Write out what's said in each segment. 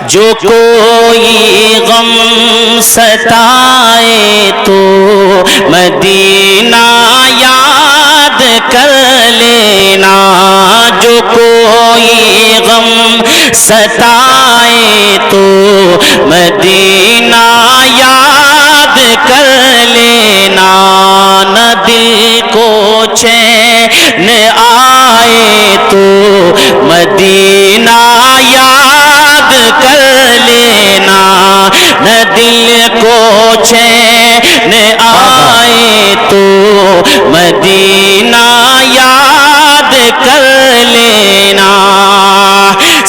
جو کوئی غم ستائے تو مدینہ یاد کر لینا، جو کوئی غم ستائے تو مدینہ یاد کر لینا، نہ دل کو چین آئے تو مدینہ یاد کر لینا، نہ دل کو چین آئے تو مدینہ یاد کر لینا،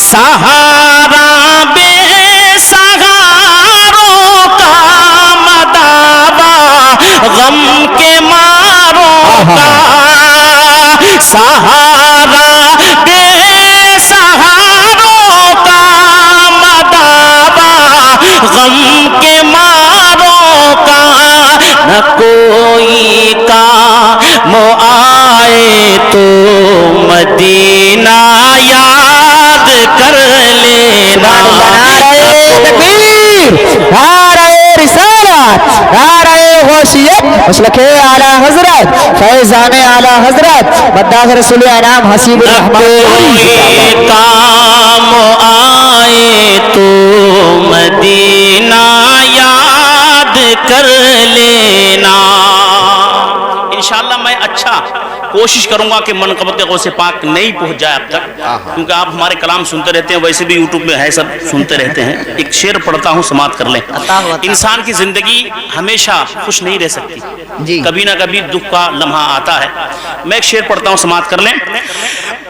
سہارا بے سہاروں کا مداوا غم کے ماروں کا، سہارا بے سہاروں کا مداوا غم کے ماروں کا، نہ کوئی کام آئے تو مدینہ یاد کر لینا، نعرہ رسالت، نعرہ غوثیت، مسلک اعلیٰ حضرت، فیضان اعلیٰ حضرت مداح رسول انعام حسیب الرحمن، کوئی کام آئے تو مدینہ یاد کر لینا۔ انشاءاللہ میں اچھا کوشش کروں گا کہ منقبت غوث پاک نہیں پہنچ جائے اب تک، کیونکہ آپ ہمارے کلام سنتے رہتے ہیں، ویسے بھی یوٹیوب میں ہے، سب سنتے رہتے ہیں۔ ایک شعر پڑھتا ہوں، سماعت کر لیں۔ انسان کی زندگی ہمیشہ خوش نہیں رہ سکتی، کبھی نہ کبھی دکھ کا لمحہ آتا ہے۔ میں ایک شعر پڑھتا ہوں، سماعت کر لیں۔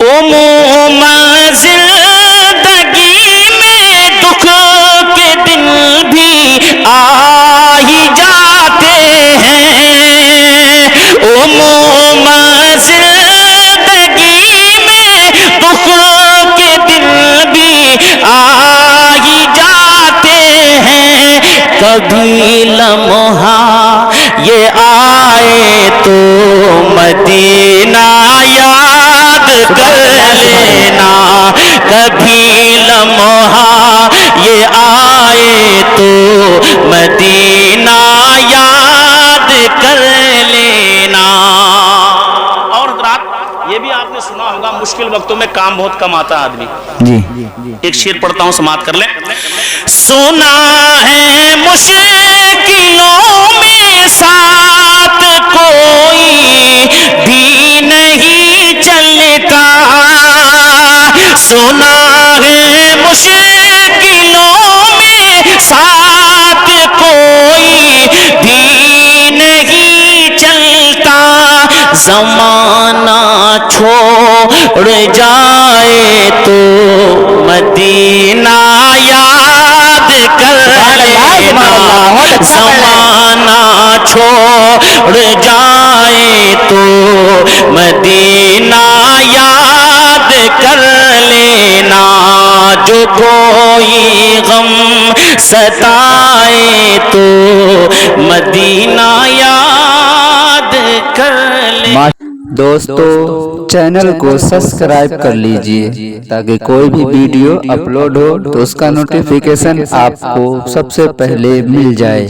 عموماً زندگی میں دکھ کے دن بھی آ ہی جاتے ہیں، عموماً زندگی میں دکھ کے دن بھی آ ہی جاتے ہیں، کبھی لمحہ یہ آئے تو مدینہ یاد کر لینا، کبھی لمحہ یہ آئے تو مدینہ یاد کر لینا۔ اور حضرات یہ بھی آپ نے سنا ہوگا، مشکل وقتوں میں کام بہت کم آتا ہے آدمی۔ ایک شعر پڑھتا ہوں، سماعت کر لیں۔ سنا ہے مشکلوں میں ساتھ کوئی بھی نہیں چلتا، سنا ہے مشکلوں میں ساتھ کوئی بھی نہیں چلتا، زمانہ چھوڑ جائے تو مدینہ یاد کر لینا، زمانہ چھوڑ جائے تو مدینہ یاد کر لینا، جو کوئی غم ستائے تو مدینہ یاد کر لینا۔ دوستو چینل کو سبسکرائب کر لیجئے تاکہ کوئی بھی ویڈیو اپلوڈ ہو تو اس کا نوٹیفیکیشن آپ کو سب سے پہلے مل جائے۔